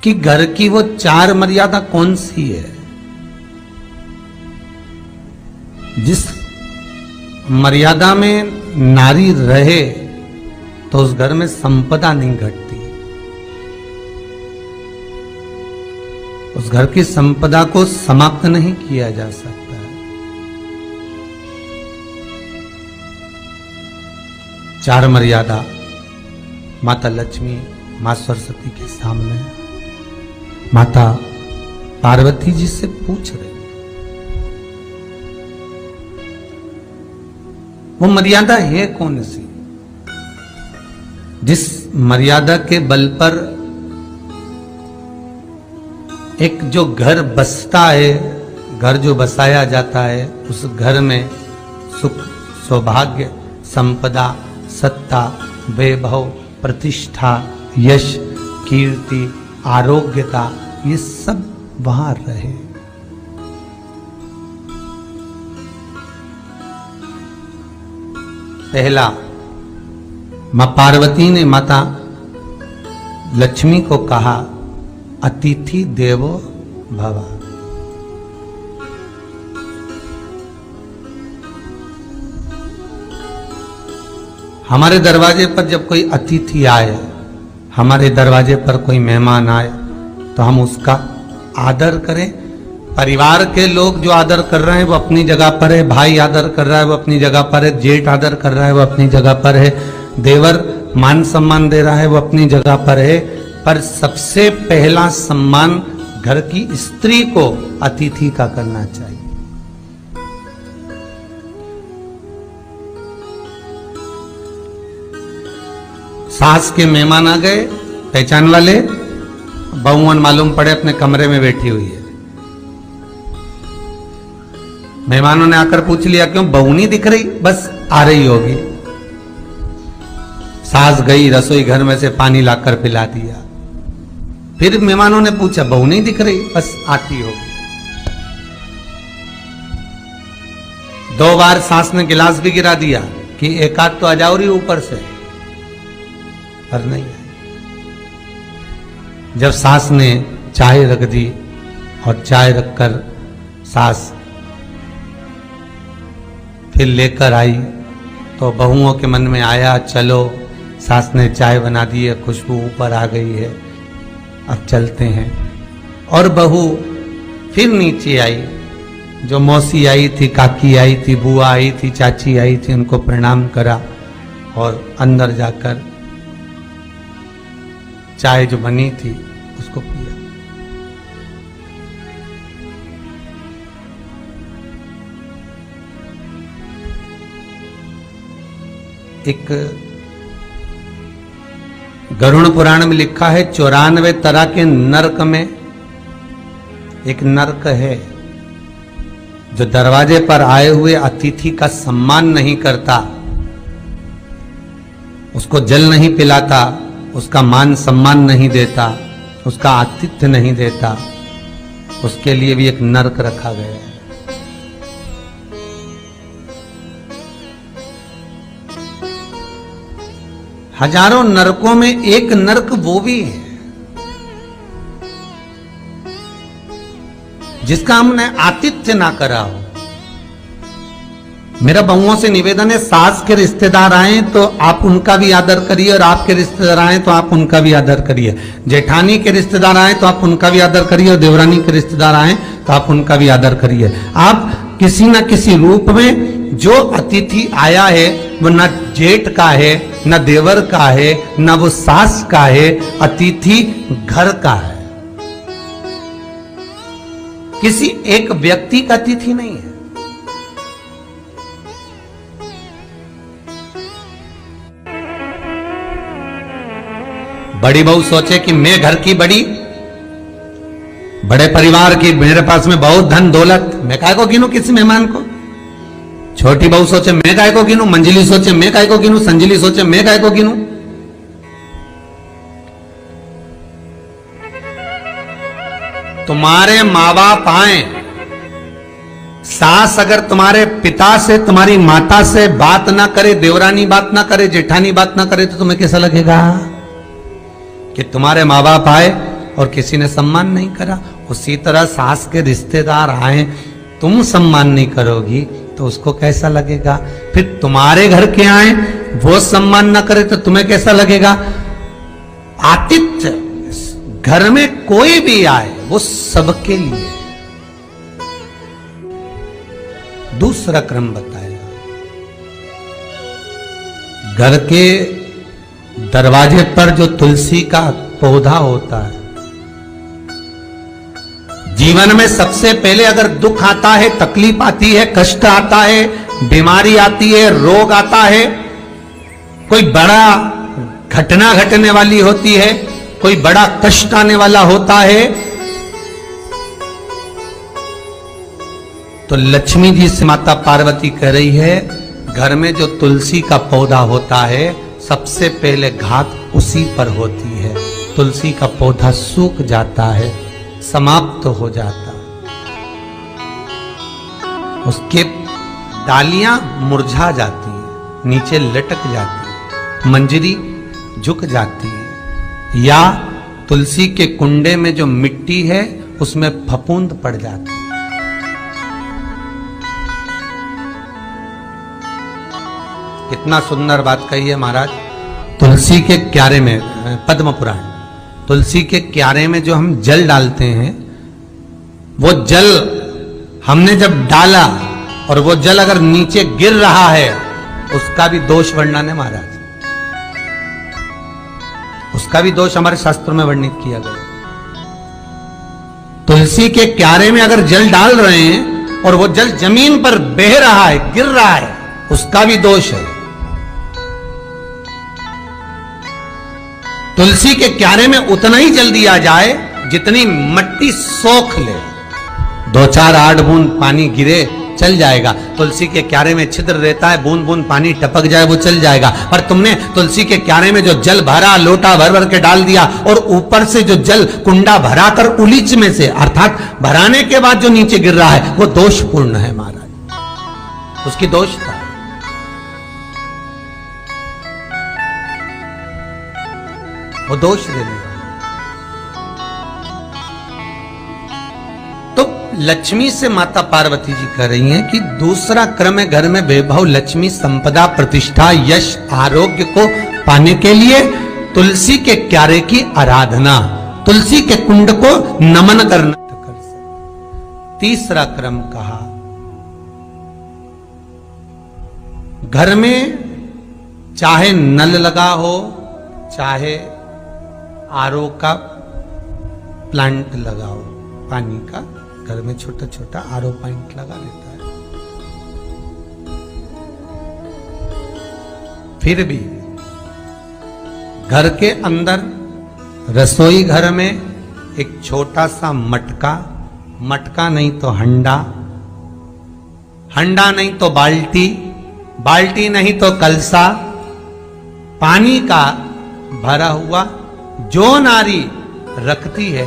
कि घर की वो 4 मर्यादा कौन सी है जिस मर्यादा में नारी रहे तो उस घर में संपदा नहीं घटती, उस घर की संपदा को समाप्त नहीं किया जा सकता। चार मर्यादा माता लक्ष्मी, मां सरस्वती के सामने माता पार्वती जी से पूछ रही, वो मर्यादा है कौन सी जिस मर्यादा के बल पर एक जो घर बसता है, घर जो बसाया जाता है, उस घर में सुख, सौभाग्य, संपदा, सत्ता, वैभव, प्रतिष्ठा, यश, कीर्ति, आरोग्यता, ये सब वहां रहे। पहला, मां पार्वती ने माता लक्ष्मी को कहा, अतिथि देवो भव। हमारे दरवाजे पर जब कोई अतिथि आए, हमारे दरवाजे पर कोई मेहमान आए, तो हम उसका आदर करें। परिवार के लोग जो आदर कर रहे हैं वो अपनी जगह पर है, भाई आदर कर रहा है वो अपनी जगह पर है, जेठ आदर कर रहा है वो अपनी जगह पर है, देवर मान सम्मान दे रहा है वो अपनी जगह पर है। पर सबसे पहला सम्मान घर की स्त्री को अतिथि का करना चाहिए। सास के मेहमान आ गए, पहचान वाले, बहुवन मालूम पड़े अपने कमरे में बैठी हुई है। मेहमानों ने आकर पूछ लिया, क्यों बहू नहीं दिख रही? बस आ रही होगी। सास गई, रसोई घर में से पानी लाकर पिला दिया। फिर मेहमानों ने पूछा, बहू नहीं दिख रही? बस आती होगी। 2 बार सास ने गिलास भी गिरा दिया कि एक आध तो आ जाओ रही ऊपर से, पर नहीं आई। जब सास ने चाय रख दी और चाय रखकर सास फिर लेकर आई, तो बहुओं के मन में आया, चलो सास ने चाय बना दी है, खुशबू ऊपर आ गई है, अब चलते हैं। और बहू फिर नीचे आई, जो मौसी आई थी, काकी आई थी, बुआ आई थी, चाची आई थी, उनको प्रणाम करा और अंदर जाकर चाय जो बनी थी उसको पिया। एक गरुड़ पुराण में लिखा है, 94 तरह के नरक में एक नरक है जो दरवाजे पर आए हुए अतिथि का सम्मान नहीं करता, उसको जल नहीं पिलाता, उसका मान सम्मान नहीं देता, उसका आतिथ्य नहीं देता, उसके लिए भी एक नरक रखा गया है। हजारों नरकों में एक नरक वो भी है जिसका हमने आतिथ्य ना करा हो। मेरा बहुओं से निवेदन है, सास के रिश्तेदार आए तो आप उनका भी आदर करिए, और आपके रिश्तेदार आए तो आप उनका भी आदर करिए। जेठानी के रिश्तेदार आए तो आप उनका भी आदर करिए, और देवरानी के रिश्तेदार आए तो आप उनका भी आदर करिए। आप किसी न किसी रूप में जो अतिथि आया है वो न जेठ का है, न देवर का है, न वो सास का है, अतिथि घर का है, किसी एक व्यक्ति का अतिथि नहीं है। बड़ी बहू सोचे कि मैं घर की बड़ी, बड़े परिवार की, मेरे पास में बहुत धन दौलत, मैं काहे को गिनूं किसी मेहमान को। छोटी बहू सोचे मैं काहे को गिनूं, मंजली सोचे मैं काहे को गिनूं, संजली सोचे मैं काहे को गिनूं। तुम्हारे माँ बाप आए, सास अगर तुम्हारे पिता से, तुम्हारी माता से बात ना करे, देवरानी बात ना करे, जेठानी बात ना करे, तो तुम्हें कैसा लगेगा कि तुम्हारे माँ बाप आए और किसी ने सम्मान नहीं करा, उसी तरह सास के रिश्तेदार आए, तुम सम्मान नहीं करोगी तो उसको कैसा लगेगा। फिर तुम्हारे घर के आए, वो सम्मान ना करे तो तुम्हें कैसा लगेगा। आतिथ्य घर में कोई भी आए वो सबके लिए। दूसरा क्रम बताया, घर के दरवाजे पर जो तुलसी का पौधा होता है, जीवन में सबसे पहले अगर दुख आता है, तकलीफ आती है, कष्ट आता है, बीमारी आती है, रोग आता है, कोई बड़ा घटना घटने वाली होती है, कोई बड़ा कष्ट आने वाला होता है, तो लक्ष्मी जी से माता पार्वती कह रही है, घर में जो तुलसी का पौधा होता है सबसे पहले घात उसी पर होती है। तुलसी का पौधा सूख जाता है, समाप्त हो जाता है, उसके डालियां मुरझा जाती हैं, नीचे लटक जाती है, मंजरी झुक जाती है, या तुलसी के कुंडे में जो मिट्टी है उसमें फफूंद पड़ जाती है। कितना सुंदर बात कही है महाराज। तुलसी के क्यारे में, पद्म पुराण, तुलसी के क्यारे में जो हम जल डालते हैं, वो जल हमने जब डाला और वो जल अगर नीचे गिर रहा है, उसका भी दोष वर्णन है महाराज, उसका भी दोष हमारे शास्त्रों में वर्णित किया गया। तुलसी के क्यारे में अगर जल डाल रहे हैं और वो जल जमीन पर बह रहा है, गिर रहा है, उसका भी दोष है। तुलसी के क्यारे में उतना ही जल दिया जाए जितनी मट्टी सोख ले, 2-4 8 बूंद पानी गिरे चल जाएगा। तुलसी के क्यारे में छिद्र रहता है, बूंद बूंद पानी टपक जाए वो चल जाएगा। पर तुमने तुलसी के क्यारे में जो जल भरा, लोटा भर भर के डाल दिया, और ऊपर से जो जल कुंडा भरा कर उलीच में से, अर्थात भराने के बाद जो नीचे गिर रहा है, वो दोषपूर्ण है महाराज, उसकी दोष था। वो दोष देने। तो लक्ष्मी से माता पार्वती जी कह रही हैं कि दूसरा क्रम है घर में वैभव, लक्ष्मी, संपदा, प्रतिष्ठा, यश, आरोग्य को पाने के लिए तुलसी के क्यारे की आराधना, तुलसी के कुंड को नमन करना। तीसरा क्रम कहा, घर में चाहे नल लगा हो, चाहे आरओ का प्लांट लगाओ, पानी का, घर में छोटा छोटा आरओ प्लांट लगा लेता है, फिर भी घर के अंदर रसोई घर में एक छोटा सा मटका, मटका नहीं तो हंडा, हंडा नहीं तो बाल्टी, बाल्टी नहीं तो कलसा, पानी का भरा हुआ जो नारी रखती है,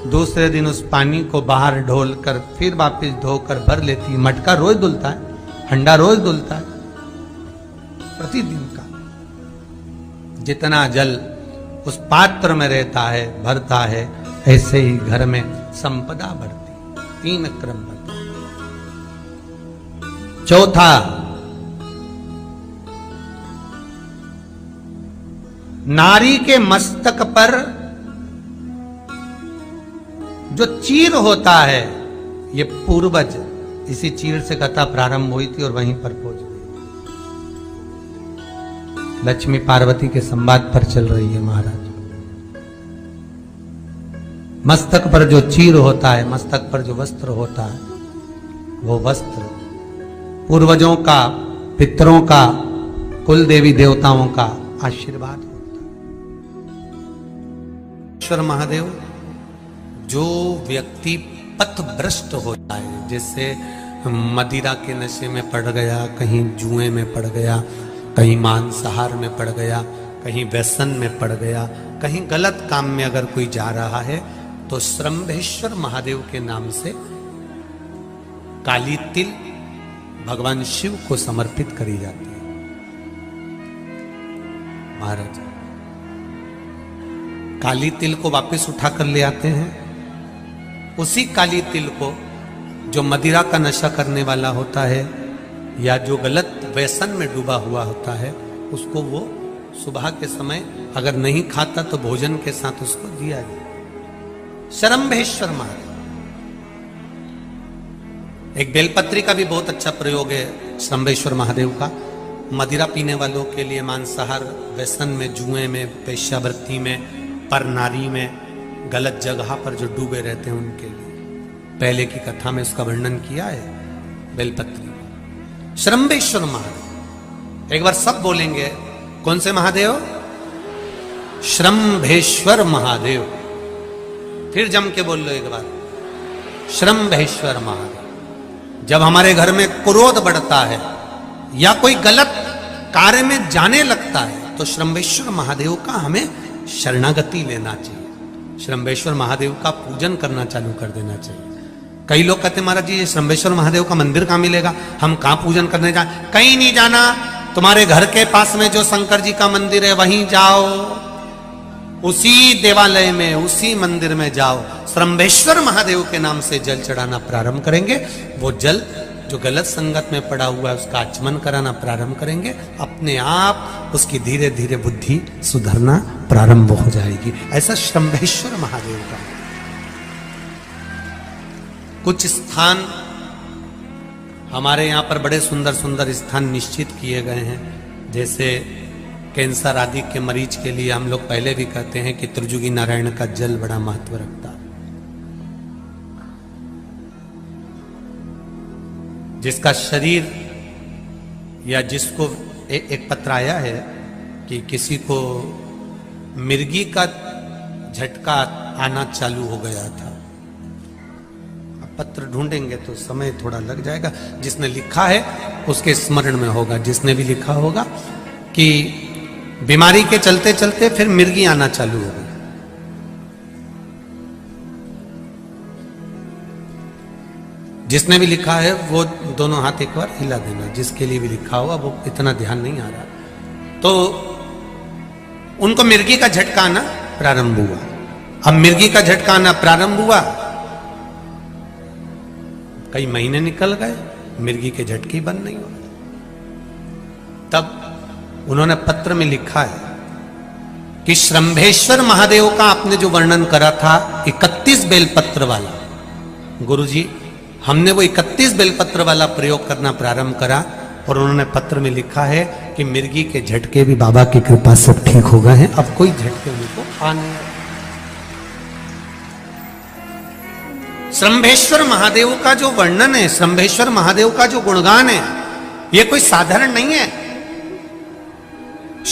दूसरे दिन उस पानी को बाहर ढोल कर फिर वापस धोकर भर लेती है। मटका रोज धुलता है, हंडा रोज धुलता है, प्रतिदिन का। जितना जल उस पात्र में रहता है, भरता है, ऐसे ही घर में संपदा बढ़ती। 3 क्रम बढ़ता। चौथा, नारी के मस्तक पर जो चीर होता है, ये पूर्वज, इसी चीर से कथा प्रारंभ हुई थी और वहीं पर पहुंच गई। लक्ष्मी पार्वती के संवाद पर चल रही है महाराज। मस्तक पर जो चीर होता है, मस्तक पर जो वस्त्र होता है, वो वस्त्र पूर्वजों का, पितरों का, कुल देवी देवताओं का आशीर्वाद होता है। ईश्वर महादेव, जो व्यक्ति पथभ्रष्ट होता है, जैसे मदिरा के नशे में पड़ गया, कहीं जुए में पड़ गया, कहीं मांसाहार में पड़ गया, कहीं व्यसन में पड़ गया, कहीं गलत काम में अगर कोई जा रहा है, तो श्रंभेश्वर महादेव के नाम से काली तिल भगवान शिव को समर्पित करी जाती है। महाराज, काली तिल को वापस उठा कर ले आते हैं। उसी काली तिल को जो मदिरा का नशा करने वाला होता है या जो गलत व्यसन में डूबा हुआ होता है, उसको वो सुबह के समय अगर नहीं खाता तो भोजन के साथ उसको दिया जाए। शरम्भेश्वर महादेव, एक बेलपत्री का भी बहुत अच्छा प्रयोग है शरम्भेश्वर महादेव का। मदिरा पीने वालों के लिए, मांसाहार व्यसन में, जुए में, वेश्यावृत्ति में, पर नारी में, गलत जगह पर जो डूबे रहते हैं उनके लिए पहले की कथा में उसका वर्णन किया है बेलपत्री। शरम्भेश्वर महादेव, एक बार सब बोलेंगे। कौन से महादेव? शरम्भेश्वर महादेव। फिर जम के बोल लो एक बार, शरम्भेश्वर महादेव। जब हमारे घर में क्रोध बढ़ता है या कोई गलत कार्य में जाने लगता है तो शरम्भेश्वर महादेव का हमें शरणागति लेना चाहिए। शरम्भेश्वर महादेव का पूजन करना चालू कर देना चाहिए। कई लोग कहते हैं महाराज जी ये शरम्भेश्वर महादेव का मंदिर कहाँ मिलेगा, हम कहाँ पूजन करने जाए? कहीं नहीं जाना, तुम्हारे घर के पास में जो शंकर जी का मंदिर है वहीं जाओ, उसी देवालय में, उसी मंदिर में जाओ। शरम्भेश्वर महादेव के नाम से जल चढ़ाना प्रारंभ करेंगे। वो जल जो गलत संगत में पड़ा हुआ है उसका आचमन कराना प्रारंभ करेंगे। अपने आप उसकी धीरे धीरे बुद्धि सुधरना प्रारंभ हो जाएगी। ऐसा शरम्भेश्वर महादेव का। कुछ स्थान हमारे यहाँ पर बड़े सुंदर सुंदर स्थान निश्चित किए गए हैं। जैसे कैंसर आदि के मरीज के लिए हम लोग पहले भी कहते हैं कि त्रिजुगी नारायण का जल बड़ा महत्व रखता है। जिसका शरीर या जिसको एक पत्र आया है कि किसी को मिर्गी का झटका आना चालू हो गया था। अब पत्र ढूंढेंगे तो समय थोड़ा लग जाएगा। जिसने लिखा है उसके स्मरण में होगा। जिसने भी लिखा होगा कि बीमारी के चलते चलते फिर मिर्गी आना चालू हो गई। जिसने भी लिखा है वो दोनों हाथ एक बार हिला देना। जिसके लिए भी लिखा होगा वो इतना ध्यान नहीं आ रहा। तो उनको मिर्गी का झटका आना प्रारंभ हुआ। अब मिर्गी का झटका आना प्रारंभ हुआ, कई महीने निकल गए, मिर्गी के झटके बंद नहीं हुए। तब उन्होंने पत्र में लिखा है कि शरम्भेश्वर महादेव का आपने जो वर्णन करा था 31 बेलपत्र वाला, गुरुजी हमने वो 31 बेलपत्र वाला प्रयोग करना प्रारंभ करा और उन्होंने पत्र में लिखा है कि मिर्गी के झटके भी बाबा की कृपा से ठीक हो गए हैं। अब कोई झटके उनको आने। शरम्भेश्वर महादेव का जो वर्णन है, शरम्भेश्वर महादेव का जो गुणगान है, ये कोई साधारण नहीं है।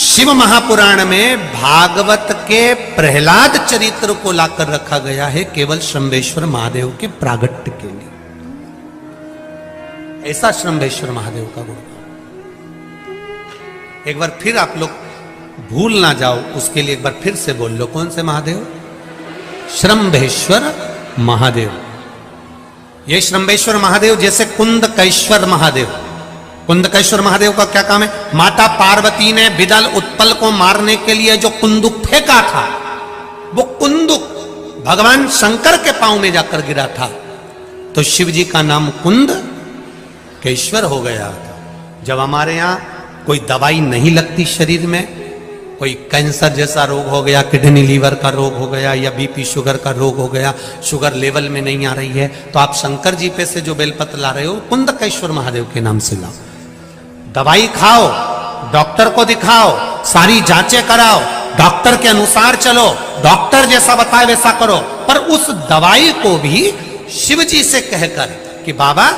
शिव महापुराण में भागवत के प्रहलाद चरित्र को लाकर रखा गया है केवल शरम्भेश्वर महादेव के प्रागट्य के लिए। ऐसा शरम्भेश्वर महादेव का गुण। एक बार फिर आप लोग भूल ना जाओ उसके लिए एक बार फिर से बोल लो। कौन से महादेव? शरम्भेश्वर महादेव। ये शरम्भेश्वर महादेव जैसे कुंदकेश्वर महादेव। कुंदकेश्वर महादेव का क्या काम है? माता पार्वती ने बिदल उत्पल को मारने के लिए जो कुंदुक फेंका था, वो कुंदुक भगवान शंकर के पांव में जाकर गिरा था। तो शिव जी का नाम कुंदकेश्वर हो गया था। जब हमारे यहाँ कोई दवाई नहीं लगती शरीर में, कोई कैंसर जैसा रोग हो गया, किडनी लीवर का रोग हो गया या बीपी शुगर का रोग हो गया, शुगर लेवल में नहीं आ रही है, तो आप शंकर जी पे से जो बेलपत्र ला रहे हो कुंदकेश्वर महादेव के नाम से लाओ। दवाई खाओ, डॉक्टर को दिखाओ, सारी जांचें कराओ, डॉक्टर के अनुसार चलो, डॉक्टर जैसा बताए वैसा करो, पर उस दवाई को भी शिव जी से कहकर कि बाबा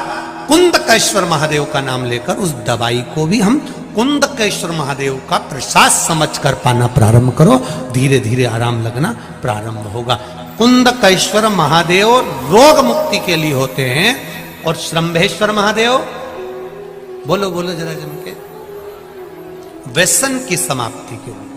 कुंदकेश्वर महादेव का नाम लेकर उस दवाई को भी हम कुंदकेश्वर महादेव का प्रसाद समझकर पाना प्रारंभ करो। धीरे धीरे आराम लगना प्रारंभ होगा। कुंदकेश्वर महादेव रोग मुक्ति के लिए होते हैं और शरम्भेश्वर महादेव, बोलो बोलो जरा जम के, व्यसन की समाप्ति के लिए।